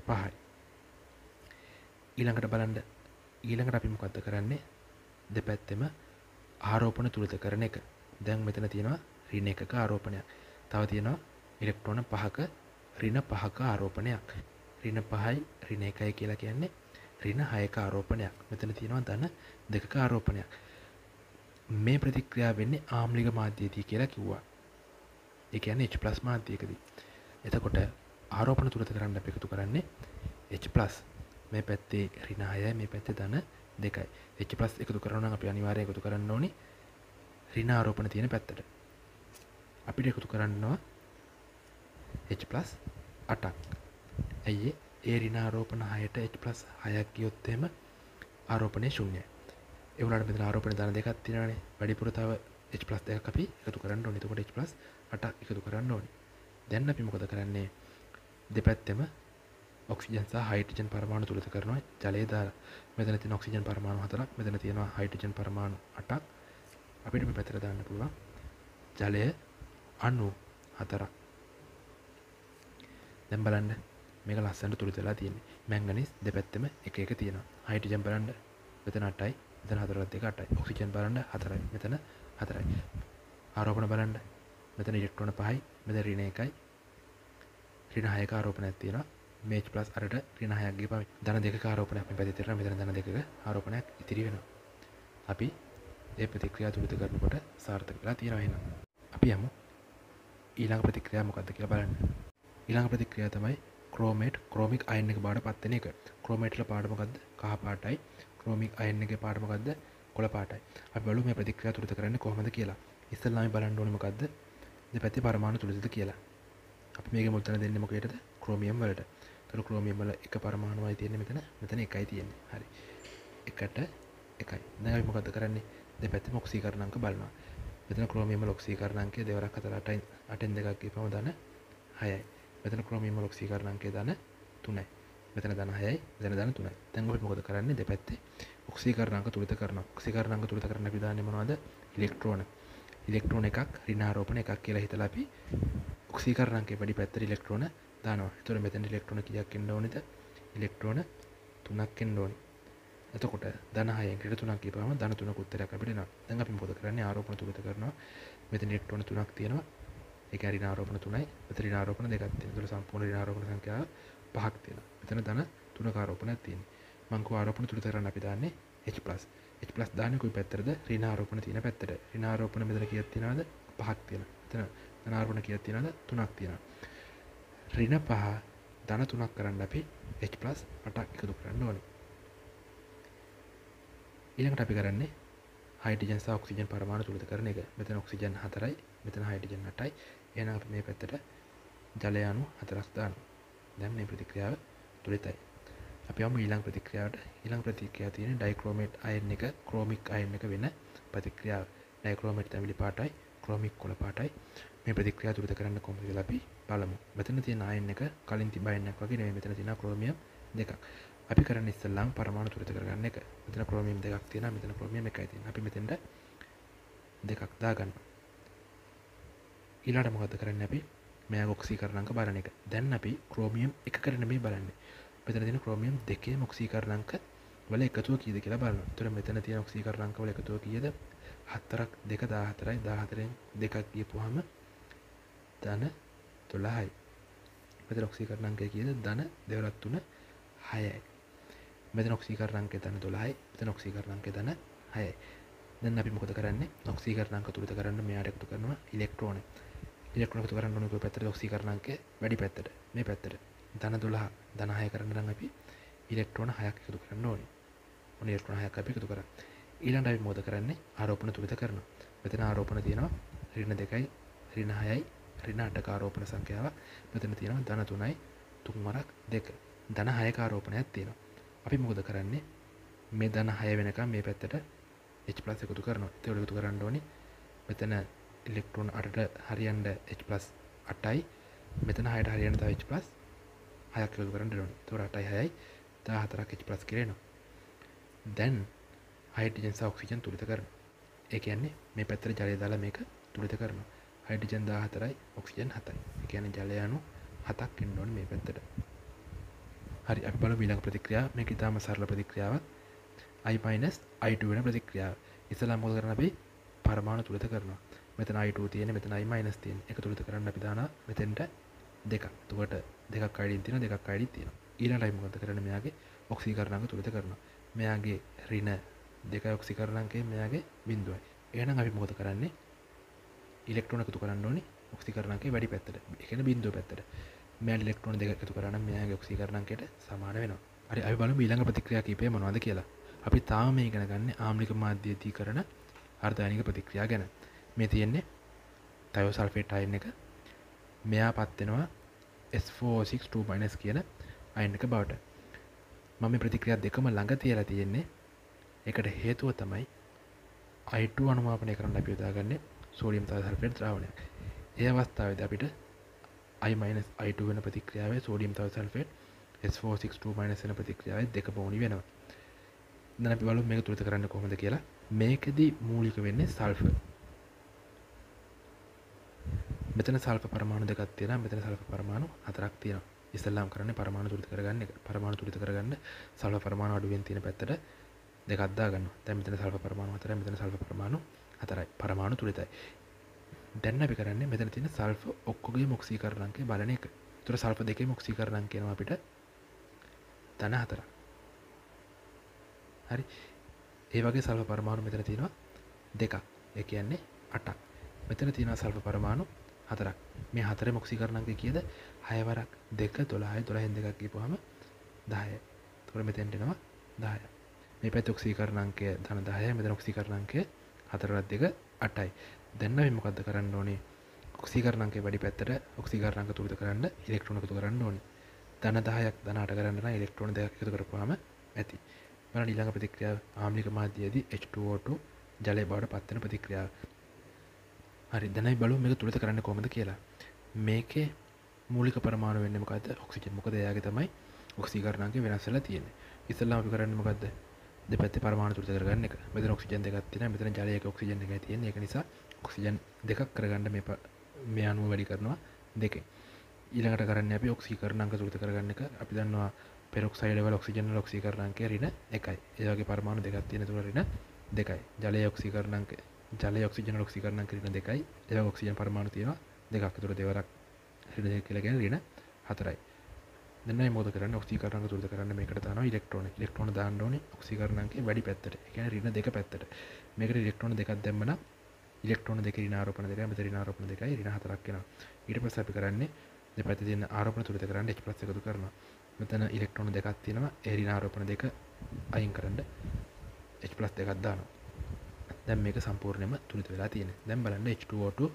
5යි. ඊළඟට බලන්න ඊළඟට අපි මොකද්ද කරන්නේ? දෙපැත්තෙම ආරෝපණ තුලිත කරන එක. දැන් මෙතන තියෙනවා ඍණ 1ක ආරෝපණයක්. තව තියෙනවා ඉලෙක්ට්‍රෝන 5ක ඍණ 5ක ආරෝපණයක්. ඍණ 5යි ඍණ 1යි කියලා කියන්නේ ඍණ 6ක ආරෝපණයක්. මෙතන තියෙනවා ධන 2ක ආරෝපණයක්. මේ ප්‍රතික්‍රියාව වෙන්නේ ආම්ලික මාධ්‍යයේදී කියලා කිව්වා. ඒ කියන්නේ H+ මාධ්‍යයකදී. එතකොට ආරෝපණ තුලිත කරන්න අපි එකතු කරන්නේ H+. මේ පැත්තේ ඍණ 6යි, මේ පැත්තේ ධන 2යි. H+ එකතු කරනවා නම් අපි අනිවාර්යයෙන් එකතු කරන්න ඕනේ ඍණ ආරෝපණ තියෙන පැත්තට. අපිට එකතු කරන්නවා H+ 8ක්. ඇයි ඒ ඍණ ආරෝපණ 6ට H+ 6ක් ගියොත් එහෙම ආරෝපණය ශුන්‍යයි. ඒ වුණාට මෙතන ආරෝපණ ධන 2ක් තියෙනවානේ. වැඩිපුර තව H+ 2ක් අපි එකතු කරන්න ඕනේ. එතකොට H+ 8ක් එකතු කරන්න ඕනේ. දැන් අපි මොකද කරන්නේ? දෙපැත්තෙම ඔක්සිජන් සහ හයිඩ්‍රජන් පරමාණු තුලිත කරනවා ජලය දාලා. මෙතන තියෙන ඔක්සිජන් පරමාණු 4ක්, මෙතන තියෙනවා හයිඩ්‍රජන් පරමාණු 8ක්. අපිට මේ පැත්තට දාන්න පුළුවන් ජලය අණු 4ක්. දැන් බලන්න මේක ලස්සනට තුලිත වෙලා තියෙන්නේ. මැංගනීස් දෙපැත්තෙම එක එක තියෙනවා. හයිඩ්‍රජන් බලන්න මෙතන 8යි, මෙතන 4ක් දෙක 8යි. ඔක්සිජන් බලන්න 4යි, මෙතන 4යි. ආරෝපණ බලන්න මෙතන ඉලෙක්ට්‍රෝන 5යි, මෙතන ඍණ 1යි. ඍණ 6ක ආරෝපණයක් තියෙනවා. මේ H+ අරට ඍණ 6ක් ගිහපම ධන 2ක ආරෝපණයක් මේ පැත්තේ තියෙනවා. මෙතන ධන 2ක ආරෝපණයක් ඉතිරි වෙනවා. අපි මේ ප්‍රතික්‍රියාව තුලිත කරනකොට සාර්ථක වෙලා තියෙනවා එහෙනම්. අපි යමු ඊළඟ ප්‍රතික්‍රියාව මොකක්ද කියලා බලන්න. ඊළඟ ප්‍රතික්‍රියාව තමයි ක්‍රෝමික් අයන් එක බාට පත් වෙන එක. ක්‍රෝමේට් වල පාට මොකද්ද? කහ පාටයි. ක්‍රෝමික් අයන් එකේ පාට මොකද්ද? කොළ පාටයි. අපි බලමු මේ ප්‍රතික්‍රියාව තුලිත කරන්නේ කොහොමද කියලා. ඉස්සෙල්ලාම බලන්න ඕනේ මොකද්ද? දෙපැත්තේ පරමාණු තුලිතද කියලා. අපි මේකේ මුල් තැන දෙන්නේ මොකේද? ක්‍රෝමියම් වලට. ඒතර ක්‍රෝමියම් වල එක පරමාණුවයි තියෙන්නේ මෙතන එකයි තියෙන්නේ. හරි. එකට එකයි. දැන් අපි මොකද්ද කරන්නේ? දෙපැත්තේම ඔක්සීකරණ අංක බලනවා. මෙතන ක්‍රෝමියම් වල ඔක්සීකරණ අංකය 2 4 8යි 8න් 2ක් ගිහපම ධන 6යි. මෙතන ක්‍රෝමියම් වල ඔක්සීකරණ අංකය ධන 3යි. මෙතන ධන 6යි, මෙතන ධන 3යි. දැන් අපි මොකද කරන්නේ? දෙපැත්තේ ඔක්සීකරණ අංක තුලිත කරනවා. ඔක්සීකරණ අංක තුලිත කරන්න අපි දාන්නේ මොනවද? ඉලෙක්ට්‍රෝන. ඉලෙක්ට්‍රෝන එකක් ඍණ ආරෝපණ එකක් කියලා හිතලා අපි ඔක්සීකරණ අංකයේ වැඩි පැත්තට ඉලෙක්ට්‍රෝන දානවා. ඒතකොට මෙතන ඉලෙක්ට්‍රෝන කීයක් එන්න ඕනේද? ඉලෙක්ට්‍රෝන 3ක් එන්න ඕනේ. එතකොට ධන 6න් ක්‍රියට 3ක් කියපුවාම ධන 3ක උත්තරයක් අපිට එනවා. දැන් අපි මොකද කරන්නේ? ආරෝපණ තුලිත කරනවා. මෙතන ඉලෙක්ට්‍රෝන 3ක් තියෙනවා. ඒක ඍණ ආරෝපණ 3යි. මෙතන ඍණ ආරෝපණ 2ක් තියෙනවා. ඒතකොට සම්පූර්ණ ඍණ ආරෝපණ සංඛ්‍යාව 5ක් තියෙනවා. මෙතන ධන 3ක ආරෝපණයක් තියෙනවා. මං කෝ ආරෝපණ තුලිත කරන්න අපි දාන්නේ H+. H+ දාන්නේ කොයි පැත්තටද? ඍණ ආරෝපණ තියෙන පැත්තට. ඍණ ආරෝපණ මෙතන කීයක් තියෙනවද? 5ක් තියෙනවා. මෙතන ධන ආරෝපණ කීයක් තියෙනවද? 3ක් තියෙනවා. ඍණ 5 ධන 3ක් කරන්න අපි H+ 8ක් එකතු කරන්න ඕනේ. ඊළඟට අපි කරන්නේ හයිඩ්‍රජන් සහ ඔක්සිජන් පරමාණු තුලිත කරන එක. මෙතන ඔක්සිජන් 4යි, මෙතන හයිඩ්‍රජන් 8යි. එහෙනම් අපි මේ පැත්තට ජලය අණු 4ක් දානවා. දැන් මේ ප්‍රතික්‍රියාව තුලිතයි. අපි යමු ඊළඟ ප්‍රතික්‍රියාවට. ඊළඟ ප්‍රතික්‍රියාව තියෙන්නේ ඩයික්‍රෝමේට් අයන් එක ක්‍රෝමික් අයන් එක වෙන ප්‍රතික්‍රියාව. ඩයික්‍රෝමේට් තැඹිලි පාටයි, ක්‍රෝමික් කොළ පාටයි. මේ ප්‍රතික්‍රියාව තුලිත කරන්න කොහොමද කියලා අපි බලමු. මෙතන තියෙන අයන් එක කලින් තිබ්බ අයන් එකක් වගේ නෙමෙයි. මෙතන තියෙනවා ක්‍රෝමියම් 2ක්. අපි කරන්නේ ඉස්සෙල්ලාම පරමාණු තුලිත කරගන්න එක. මෙතන ක්‍රෝමියම් 2ක් තියෙනවා, මෙතන ක්‍රෝමියම් 1යි තියෙනවා. අපි මෙතෙන්ට 2ක් දාගන්නවා. ඊළඟට මොකද කරන්නේ අපි? මෙයාගේ ඔක්සීකරණාංක බලන එක. දැන් අපි ක්‍රෝමියම් 1කට නෙමෙයි බලන්නේ. මෙතන තියෙන ක්‍රෝමියම් 2ේම ඔක්සීකරණාංක වල එකතුව කීයද කියලා බලනවා. ඒතර මෙතන තියෙන ඔක්සීකරණාංක වල එකතුව කීයද? 4ක් 2 14යි 14න් 2ක් ගියපුවාම ධන 12යි. මෙතන ඔක්සීකරණාංකය කීයද? ධන 2 3 6යි. මෙතන ඔක්සීකරණාංකය ධන 12යි. මෙතන ඔක්සීකරණාංකය ධන 6යි. දැන් අපි මොකද කරන්නේ? ඔක්සීකරණාංක තුලිත කරන්න මෙයාට එකතු කරනවා ඉලෙක්ට්‍රෝන. ඉලෙක්ට්‍රෝන එකතු කරන්න ඕනේ කොයි පැත්තටද? ඔක්සීකරණාංකය වැඩි පැත්තට. මේ පැත්තට. ධන 12 ධන 6 කරන්න නම් අපි ඉලෙක්ට්‍රෝන 6ක් එකතු කරන්න ඕනේ. ඔන්න ඉලෙක්ට්‍රෝන 6ක් අපි එකතු කරා. ඊළඟට අපි මොකද කරන්නේ? ආරෝපණ තුලිත කරනවා. මෙතන ආරෝපණ තියෙනවා ඍණ 2යි, ඍණ 6යි, ඍණ 8ක ආරෝපණ සංඛ්‍යාවක්. මෙතන තියෙනවා ධන 3යි, 3 වරක් 2. ධන 6ක ආරෝපණයක් තියෙනවා. අපි මොකද කරන්නේ? මේ ධන 6 වෙනකම් මේ පැත්තට H+ එකතු කරනවා. ඒක එකතු කරන්න ඕනේ. මෙතන ඉලෙක්ට්‍රෝන 8ට හරියන්න H+ 8යි. මෙතන 6ට හරියන්න තව H+ 6ක් එකතු කරන්න ඕනේ. ඒතකොට 8යි 6යි 14ක් H+ කියලා එනවා. දැන් හයිඩ්‍රජන් සහ ඔක්සිජන් තුලිත කරනවා. ඒ කියන්නේ මේ පැත්තට ජලය දාලා මේක තුලිත කරනවා. Hydrogen 14යි oxygen 7යි. ඒ කියන්නේ ජලය අණු 7ක් එන්න ඕනේ මේ පැත්තට. හරි අපි බලමු ඊළඟ ප්‍රතික්‍රියාව. මේක ඉතාම සරල ප්‍රතික්‍රියාවක්. I - I2 වෙන ප්‍රතික්‍රියාව. ඉස්සෙල්ලා මොකද කරන්නේ අපි? පරමාණු තුලිත කරනවා. මෙතන I2 තියෙන්නේ, මෙතන I- තියෙන්නේ. ඒක තුලිත කරන්න අපි දානවා මෙතෙන්ට 2ක්. එතකොට 2ක් අයිඩින් තියෙනවා, 2ක් අයිඩින් තියෙනවා. ඊළඟට අපි මොකද කරන්නේ? මෙයාගේ ඔක්සීකරණාංක තුලිත කරනවා. මෙයාගේ ඍණ 2 ඔක්සීකරණාංකය මෙයාගේ බිඳුවයි. එහෙනම් අපි මොකද කරන්නේ? ඉලෙක්ට්‍රෝන එකතු කරන්න ඕනේ ඔක්සීකරණාංකයේ වැඩි පැත්තට. ඒ කියන්නේ බිඳුව පැත්තට. මෙයාට ඉලෙක්ට්‍රෝන 2ක් එකතු කරා නම් මෙයාගේ ඔක්සීකරණාංකයට සමාන වෙනවා. හරි අපි බලමු ඊළඟ ප්‍රතික්‍රියා කීපය මොනවද කියලා. අපි තාම මේ ඉගෙන ගන්න ආම්ලික මාධ්‍යයේදී කරන අර්ධායනික ප්‍රතික්‍රියා ගැන. මේ තියෙන්නේ තයෝසල්ෆේට් අයන් එක. මෙයාපත් වෙනවා S4O6 2- කියන අයන් එක බවට. මම මේ ප්‍රතික්‍රියා දෙකම ළඟ තියලා තියෙන්නේ. ඒකට හේතුව තමයි I2 අනුමාපනය කරන්න අපි යොදාගන්නේ සෝඩියම් තයෝසල්ෆේට් ද්‍රාවණයක්. ඒ අවස්ථාවේදී අපිට I- I2 වෙන ප්‍රතික්‍රියාවේ සෝඩියම් තයෝසල්ෆේට් S4O6 2- වෙන ප්‍රතික්‍රියාවේ දෙක බෝණි වෙනවා. දැන් අපි බලමු මේක තුලිත කරන්න කොහොමද කියලා. මේකෙදි මූලික වෙන්නේ සල්ෆර්. මෙතන සල්ෆර් පරමාණු දෙකක් තියෙනවා. මෙතන සල්ෆර් පරමාණු 4ක් තියෙනවා. ඉස්සෙල්ලාම කරන්නේ පරමාණු තුලිත කරගන්න එක. පරමාණු තුලිත කරගන්න සල්ෆර් පරමාණු අඩුවෙන් තියෙන පැත්තට දෙකක් දාගන්නවා. දැන් මෙතන සල්ෆර් පරමාණු 4යි, මෙතන සල්ෆර් පරමාණු 4යි. පරමාණු තුලිතයි. දැන් අපි කරන්නේ මෙතන තියෙන සල්ෆර් ඔක්කොගේම ඔක්සීකරණාංකය බලන එක. ඒතර සල්ෆර් දෙකේම ඔක්සීකරණාංකය එනවා අපිට ධන 4ක්. හරි. ඒ වගේ සල්ෆර් පරමාණු මෙතන තියෙනවා දෙකක්. ඒ කියන්නේ 8ක්. මෙතන තියෙනවා සල්ෆර් පරමාණු 4ක්. මේ හතරේ ඔක්සීකරණාංකය කීයද? 6 වරක් 2 12යි 12න් දෙකක් ගිහපුවාම 10යි. ඒතකොට මෙතෙන්ට එනවා 10යි. මේ පැත්තේ ඔක්සීකරණාංකය ධන 10යි, මෙතන ඔක්සීකරණාංකය 4 වත් 2 8යි. දැන් අපි මොකද්ද කරන්න ඕනේ? ඔක්සීකරණාංකය වැඩි පැත්තට ඔක්සීකරණාංක තුලිත කරන්න ඉලෙක්ට්‍රෝන එකතු කරන්න ඕනේ. ධන 10ක් ධන 8 කරන්න නම් ඉලෙක්ට්‍රෝන 2ක් එකතු කරපුවාම ඇති. බලන්න ඊළඟ ප්‍රතික්‍රියාව ආම්ලික මාධ්‍යයේදී H2O2 ජලය බවට පත් වෙන ප්‍රතික්‍රියාව. හරි දැන් අපි බලමු මේක තුලිත කරන්න කොහොමද කියලා. මේකේ මූලික පරමාණු වෙන්නේ මොකද්ද? ඔක්සිජන්. මොකද එයාගේ තමයි ඔක්සීකරණාංකය වෙනස් වෙලා තියෙන්නේ. ඉස්සෙල්ලාම අපි කරන්නේ මොකද්ද? දෙපැත්තේ පරමාණු තුලිත කරගන්න එක. මෙතන ඔක්සිජන් දෙකක් තියෙනවා. මෙතන ජලයක ඔක්සිජන් එකයි තියෙන්නේ. ඒක නිසා ඔක්සිජන් දෙකක් කරගන්න මේ අණුව වැඩි කරනවා 2. ඊළඟට කරන්නේ අපි ඔක්සීකරණාංක තුලිත කරගන්න එක. අපි දන්නවා පෙරොක්සයිඩ් වල ඔක්සිජන් වල ඔක්සීකරණාංකය ඍණ 1යි. ඒ වගේ පරමාණු දෙකක් තියෙන තුන ඍණ 2යි. ජලයේ ඔක්සීකරණාංකය ජලයේ ඔක්සිජන් වල ඔක්සීකරණාංකය ඍණ 2යි. ඒ වගේ ඔක්සිජන් පරමාණු තියෙනවා දෙකක්. ඒතර දෙවරක් ඍණ 2 කියලා කියන්නේ ඍණ 4යි. දැන් මේ මොකද කරන්නේ? ඔක්සීකරණාංක තුනද කරන්නේ මේකට දානවා ඉලෙක්ට්‍රෝන. ඉලෙක්ට්‍රෝන දාන්න ඕනේ ඔක්සීකරණාංකයේ වැඩි පැත්තට. ඒ කියන්නේ ඍණ 2 පැත්තට. මේකට ඉලෙක්ට්‍රෝන දෙකක් දැම්මම ඉලෙක්ට්‍රෝන දෙකේ ඍණ ආරෝපණ දෙකයි මෙතන ඍණ ආරෝපණ දෙකයි ඍණ 4ක් එනවා. ඊට පස්සේ අපි කරන්නේ දෙපැත්තේ තියෙන ආරෝපණ තුනද කරන්නේ H+ එකතු කරනවා. මෙතන ඉලෙක්ට්‍රෝන දෙකක් තියෙනවා. ඒ ඍණ ආරෝපණ දෙක අයින් කරන්න H+ දෙකක් දානවා. දැන් මේක සම්පූර්ණයෙන්ම තුනිත වෙලා තියෙනවා. දැන් බලන්න H2O2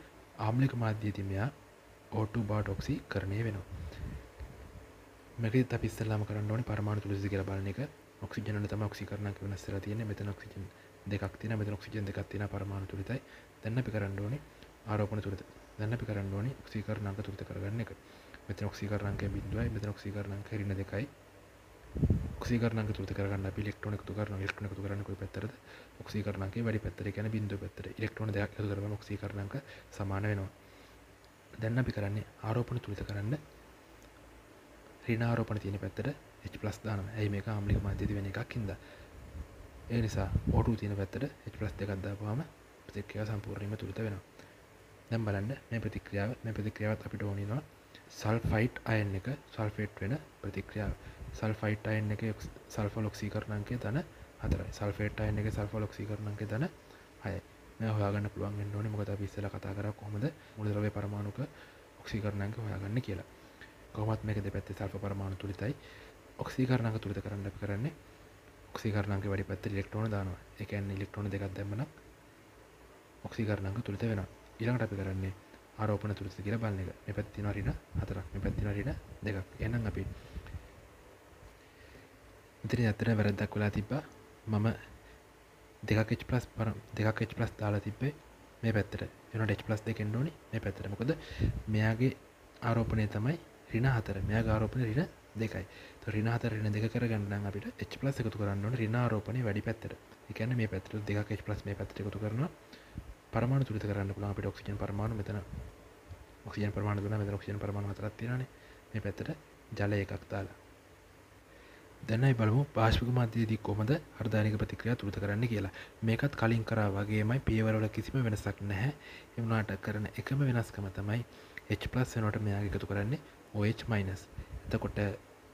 ආම්ලික මාධ්‍යයේදී මෙයා O2 බවට ඔක්සීකරණය වෙනවා. මේකෙත් අපි ඉස්සෙල්ලාම කරන්න ඕනේ පරමාණු තුනිතද කියලා බලන එක. ඔක්සිජන් වල තමයි ඔක්සීකරණාංක වෙනස් වෙලා තියෙන්නේ. මෙතන ඔක්සිජන් දෙකක් තියෙනවා. මෙතන ඔක්සිජන් දෙකක් තියෙනවා පරමාණු තුනිතයි. දැන් අපි කරන්න ඕනේ ආරෝපණ තුනිත. දැන් අපි කරන්න ඕනේ ඔක්සීකරණාංක තුනිත කරගන්න එක. මෙතන ඔක්සීකරණාංකය 0යි. මෙතන ඔක්සීකරණාංකය ඍණ 2යි. ඔක්සීකරණාංක තුනිත කරගන්න අපි ඉලෙක්ට්‍රෝන එකතු කරනවා. ඉලෙක්ට්‍රෝන එකතු කරන්නේ කොයි පැත්තටද? ඔක්සීකරණාංකයේ වැඩි පැත්තට. ඒ කියන්නේ බිඳුව පැත්තට. ඉලෙක්ට්‍රෝන දෙකක් එකතු කරගම ඔක්සීකරණාංක සමාන වෙනවා. දැන් අපි කරන්නේ ආරෝපණ තුනිත කරන්න ඍණ ආරෝපණ තියෙන පැත්තට H+ දානවා. ඇයි මේක ආම්ලික මාධ්‍යයේදී වෙන එකක් හින්දා. ඒ නිසා O2 තියෙන පැත්තට H+ දෙකක් දාපුවාම ප්‍රතික්‍රියාව සම්පූර්ණයෙන්ම තුනිත වෙනවා. දැන් බලන්න මේ ප්‍රතික්‍රියාවත් අපිට ඕන වෙනවා සල්ෆයිඩ් අයන් එක සල්ෆේට් වෙන ප්‍රතික්‍රියාව. සල්ෆයිඩ් අයන් එකේ සල්ෆර් ඔක්සීකරණාංකය ධන 4යි. සල්ෆේට් අයන් එකේ සල්ෆර් ඔක්සීකරණාංකය ධන 6යි. මේ හොයාගන්න පුළුවන් වෙන්න ඕනේ මොකද අපි ඉස්සෙල්ලා කතා කරා කොහොමද මූලද්‍රව්‍ය පරමාණුක ඔක්සීකරණාංක හොයාගන්න කියලා. කොහොමත් මේක දෙපැත්තේ සල්ෆර් පරමාණු තුලිතයි. ඔක්සීකරණාංක තුලිත කරන්න අපි කරන්නේ ඔක්සීකරණාංකේ වැඩි පැත්තට ඉලෙක්ට්‍රෝන දානවා. ඒ කියන්නේ ඉලෙක්ට්‍රෝන දෙකක් දැම්මම ඔක්සීකරණාංක තුලිත වෙනවා. ඊළඟට අපි කරන්නේ ආරෝපණ තුලිත කියලා බලන එක. මේ පැත්තේ තියෙනවා ඍණ 4ක්. මේ පැත්තේ තියෙනවා ඍණ 2ක්. එහෙනම් අපි මෙතන ඇත්තට වැරද්දක් වෙලා තිබ්බා. මම දෙකක් H+ දාලා තිබ්බේ මේ පැත්තට. එනකොට H+ දෙක එන්න ඕනේ මේ පැත්තට. මොකද මෙයාගේ ආරෝපණය තමයි ඍණ 4. මෙයාගේ ආරෝපණය ඍණ 2යි. ඒතකොට ඍණ 4 ඍණ 2 කරගන්න නම් අපිට H+ එකතු කරන්න ඕනේ ඍණ ආරෝපණය වැඩි පැත්තට. ඒ කියන්නේ මේ පැත්තට දෙකක් H+ මේ පැත්තට එකතු කරනවා. පරමාණු තුලිත කරන්න පුළුවන් අපිට ඔක්සිජන් පරමාණු මෙතන ඔක්සිජන් පරමාණු දුන්නා. මෙතන ඔක්සිජන් පරමාණු 4ක් තියෙනවානේ. මේ පැත්තට ජල එකක් දාලා. දැන් අපි බලමු පාර්ශ්වික මාධ්‍යයේදී කොහොමද අර්ධායනික ප්‍රතික්‍රියා තුලිත කරන්න කියලා. මේකත් කලින් කරා වගේමයි පියවරවල කිසිම වෙනසක් නැහැ. ඒ වුණාට කරන එකම වෙනස්කම තමයි H+ වෙනකොට මෙයාගේ එකතු කරන්නේ OH-. එතකොට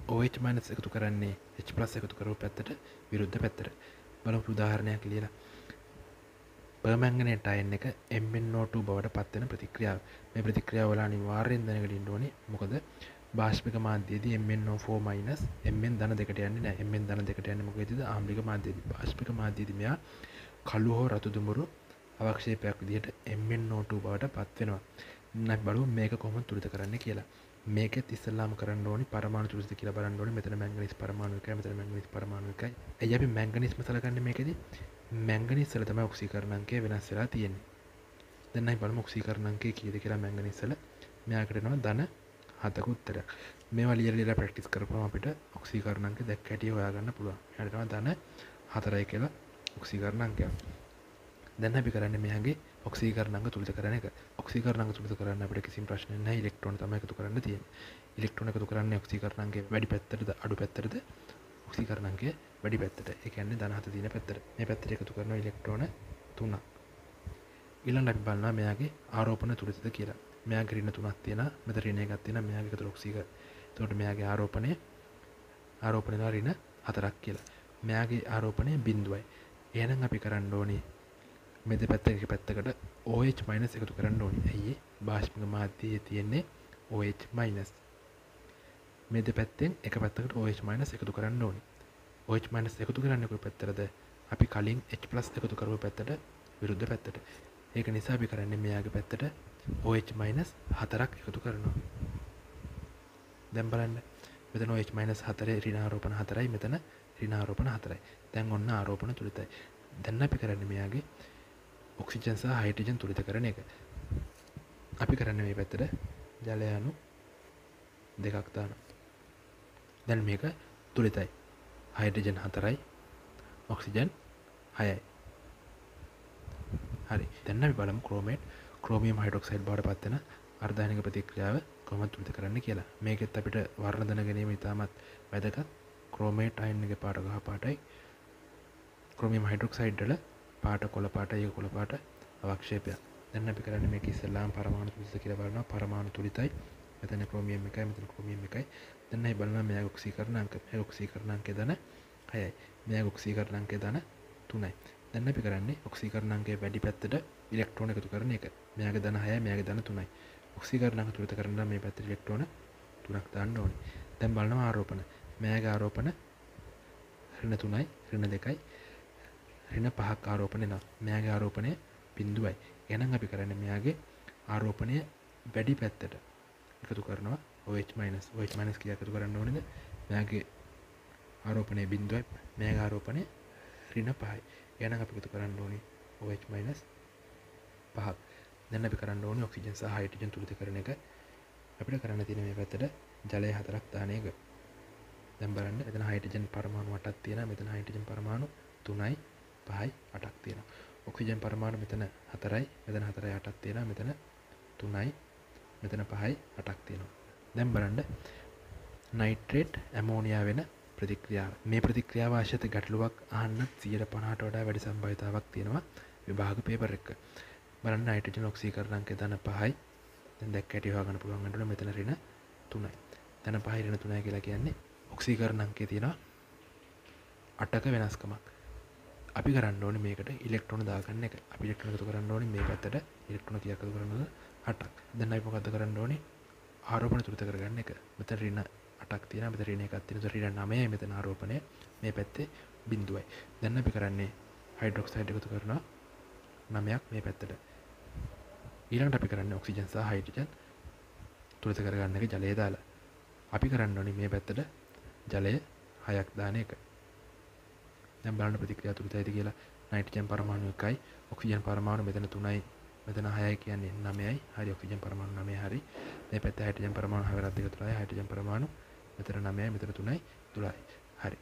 OH- එකතු කරන්නේ H+ එකතු කරපු පැත්තට විරුද්ධ පැත්තට. බලමු උදාහරණයක් ලියලා. පර්මැංගනේට් අයන් එක MnO2 බවට පත් වෙන ප්‍රතික්‍රියාව. මේ ප්‍රතික්‍රියාව වල අනිවාර්යෙන් දැනගෙන ඉන්න ඕනේ. මොකද බාෂ්පික මාධ්‍යයේදී MnO4- Mn ධන දෙකට යන්නේ නැහැ. Mn ධන දෙකට යන්නේ මොකේදද? ආම්ලික මාධ්‍යයේදී. බාෂ්පික මාධ්‍යයේදී මෙයා කළු හෝ රතු දුමුරු අවක්ෂේපයක් විදිහට MnO2 බවට පත් වෙනවා. අපි බලමු මේක කොහොමද තුලිත කරන්න කියලා. මේකෙත් ඉස්සෙල්ලාම කරන්න ඕනේ පරමාණු තුලිත කියලා බලන්න ඕනේ. මෙතන මැංගනීස් පරමාණු එකයි, මෙතන මැංගනීස් පරමාණු එකයි. එයි අපි මැංගනීස්ම සලකන්නේ මේකෙදී. මැංගනීස් වල තමයි ඔක්සීකරණාංකය වෙනස් වෙලා තියෙන්නේ. දැන් අපි බලමු ඔක්සීකරණාංකය කීයද කියලා මැංගනීස් වල. මෙයාකට එනවා ධන 7ක උත්තරයක්. මේවා ලියලා ප්‍රැක්ටිස් කරපුවම අපිට ඔක්සීකරණාංක දැක්ක හැටි හොයාගන්න පුළුවන්. එයාට එනවා ධන 4යි කියලා ඔක්සීකරණාංකය. දැන් අපි කරන්නේ මෙයාගේ ඔක්සීකරණාංක තුලිත කරන එක. ඔක්සීකරණාංක තුලිත කරන්න අපිට කිසිම ප්‍රශ්නයක් නැහැ. ඉලෙක්ට්‍රෝන තමයි එකතු කරන්න තියෙන්නේ. ඉලෙක්ට්‍රෝන එකතු කරන්නේ ඔක්සීකරණාංකයේ වැඩි පැත්තටද අඩු පැත්තටද? ඔක්සීකරණාංකයේ වැඩි පැත්තට. ඒ කියන්නේ ධන 7 තියෙන පැත්තට. මේ පැත්තට එකතු කරනවා ඉලෙක්ට්‍රෝන 3ක්. ඊළඟට අපි බලනවා මෙයාගේ ආරෝපණ තුලිතද කියලා. මෙයාගේ ඍණ 3ක් තියෙනවා. මෙතන ඍණ එකක් තියෙනවා. මෙයාගේ එකතු ඔක්සීකරණ. එතකොට මෙයාගේ ආරෝපණය ඍණ 4ක් කියලා. මෙයාගේ ආරෝපණය 0යි. එහෙනම් අපි කරන්න ඕනේ මේ දෙපැත්තක එක පැත්තකට OH- එකතු කරන්න ඕනේ. ඇයි බාෂ්පික මාධ්‍යයේ තියෙන්නේ OH-. මේ දෙපැත්තෙන් එක පැත්තකට OH- එකතු කරන්න ඕනේ. OH- එකතු කරන්නේ කොයි පැත්තටද? අපි කලින් H+ එකතු කරපු පැත්තට විරුද්ධ පැත්තට. ඒක නිසා අපි කරන්නේ මෙයාගේ පැත්තට OH- 4ක් එකතු කරනවා. දැන් බලන්න. මෙතන OH- 4 ඍණ ආරෝපණ 4යි, මෙතන ඍණ ආරෝපණ 4යි. දැන් ඔන්න ආරෝපණ තුලිතයි. දැන් අපි කරන්නේ මෙයාගේ ඔක්සිජන් සහ හයිඩ්‍රජන් තුලිත කරන එක. අපි කරන්නේ මේ පැත්තට ජල අණු දෙකක් දානවා. දැන් මේක තුලිතයි. Hydrogen 4යි, oxygen 6යි. හරි. දැන් අපි බලමු ක්‍රෝමියම් හයිඩ්‍රොක්සයිඩ් බවට පත් වෙන අර්ධායනික ප්‍රතික්‍රියාව කොහොමද තුලිත කරන්න කියලා. මේකෙත් අපිට වර්ණ දැන ගැනීම ඉතාමත් වැදගත්. ක්‍රෝමේට් අයන් එකේ පාට ගහ පාටයි ක්‍රෝමියම් හයිඩ්‍රොක්සයිඩ් වල පාට කොළ පාටයි ඒක කොළ පාට අවක්ෂේපයක්. දැන් අපි කරන්නේ මේක ඉස්සෙල්ලාම පරමාණු තුලිත කියලා බලනවා. පරමාණු තුලිතයි. මෙතන ක්‍රෝමියම් එකයි මෙතන ක්‍රෝමියම් එකයි. දැන් අපි බලනවා මෙයාගේ ඔක්සීකරණ අංක. මෙයාගේ ඔක්සීකරණ අංකය දන 6යි. මෙයාගේ ඔක්සීකරණ අංකය දන 3යි. දැන් අපි කරන්නේ ඔක්සීකරණ අංකයේ වැඩි පැත්තට ඉලෙක්ට්‍රෝන එකතු කරන එක. මෙයාගේ දන 6යි මෙයාගේ දන 3යි. ඔක්සීකරණ අංක තුලිත කරන්න මේ පැත්තට ඉලෙක්ට්‍රෝන 3ක් දාන්න ඕනේ. දැන් බලනවා ආරෝපණ. මෙයාගේ ආරෝපණ ඍණ 3යි ඍණ 2යි ඍණ 5ක් ආරෝපණ එනවා. මෙයාගේ ආරෝපණය බිඳුවයි. එහෙනම් අපි කරන්නේ මෙයාගේ ආරෝපණය වැඩි පැත්තට එකතු කරනවා. OH- කියලා එකතු කරන්න ඕනේද? මෙයාගේ ආරෝපණය බිඳුවයි. මෙයාගේ ආරෝපණය ඍණ 5යි. එහෙනම් අපි එකතු කරන්න ඕනේ OH- 5ක්. දැන් අපි කරන්න ඕනේ ඔක්සිජන් සහ හයිඩ්‍රජන් තුලිතකරණ එක. අපිට කරන්න තියෙන මේ පැත්තට ජලය 4ක් දාන එක. දැන් බලන්න එතන හයිඩ්‍රජන් පරමාණු 8ක් තියෙනවා. මෙතන හයිඩ්‍රජන් පරමාණු 3යි 5යි 8ක් තියෙනවා. ඔක්සිජන් පරමාණු මෙතන 4යි මෙතන 4යි 8ක් තියෙනවා. මෙතන 3යි මෙතන 5යි 8ක් තියෙනවා. දැන් බලන්න නයිට්‍රේට් ඇමෝනියා වෙන ප්‍රතික්‍රියාව. මේ ප්‍රතික්‍රියාව ආශ්‍රිත ගැටලුවක් අහන්න 150ට වඩා වැඩි සම්භාවිතාවක් තියෙනවා විභාග පේපර් එක. බලන්න නයිට්‍රජන් ඔක්සීකරණ අංකය දන 5යි. දැන් දැක්ක හැටි හොයාගන්න පුළුවන් වෙනවා මෙතන ඍණ 3යි. දන 5යි ඍණ 3යි කියලා කියන්නේ ඔක්සීකරණ අංකයේ තියෙනවා 8ක වෙනස්කමක්. අපි කරන්න ඕනේ මේකට ඉලෙක්ට්‍රෝන දාගන්න එක. අපි ඉලෙක්ට්‍රෝන එකතු කරන්න ඕනේ මේ පැත්තට ඉලෙක්ට්‍රෝන කීයක් එකතු කරනවද? 8ක්. දැන් අපි මොකද්ද කරන්න ඕනේ? ආරෝපණ තුලිත කරගන්න එක. මෙතන ඍණ 8ක් තියෙනවා. මෙතන ඍණ 1ක් තියෙනවා. ඍණ 9යි මෙතන ආරෝපණය. මේ පැත්තේ බිඳුවයි. දැන් අපි කරන්නේ හයිඩ්‍රොක්සයිඩ් එකතු කරනවා 9ක් මේ පැත්තට. ඊළඟට අපි කරන්නේ ඔක්සිජන් සහ හයිඩ්‍රජන් තුලිත කරගන්න එක ජලය දාලා. අපි කරන්න ඕනේ මේ පැත්තට ජලය 6ක් දාන එක. දැන් බලන්න ප්‍රතික්‍රියා තුලිතයිද කියලා. නයිට්‍රජන් පරමාණු 1යි ඔක්සිජන් පරමාණු මෙතන 3යි මෙතන 6යි කියන්නේ 9යි. හරි ඔක්සිජන් පරමාණු 9යි හරි. මේ පැත්තේ හයිඩ්‍රජන් පරමාණු 6 2 3යි හයිඩ්‍රජන් පරමාණු මෙතන 9යි මෙතන 3යි 12යි. හරි.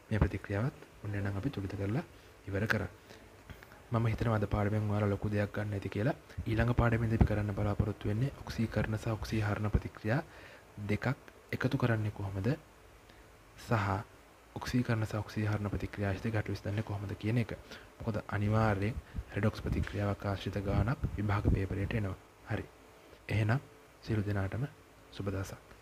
මේ ප්‍රතික්‍රියාවත් ඔන්න නම් අපි තුලිත කරලා ඉවර කරා. මම හිතනවා අද පාඩමෙන් ඔයාලා ලොකු දෙයක් ගන්න ඇති කියලා. ඊළඟ පාඩමෙන්දී අපි කරන්න බලාපොරොත්තු වෙන්නේ ඔක්සීකරණ සහ ඔක්සීහරණ ප්‍රතික්‍රියා දෙකක් එකතු කරන්නේ කොහොමද? සහ ඔක්සීකරණ සහ ඔක්සීහරණ ප්‍රතික්‍රියා ආශ්‍රිත ගැටලු විසඳන්නේ කොහොමද කියන එක. මොකද අනිවාර්යෙන් රෙඩොක්ස් ප්‍රතික්‍රියාවක් ආශ්‍රිත ගානක් විභාග පේපරයට එනවා. හරි. එහෙනම් සියලු දෙනාටම සුබ දවසක්.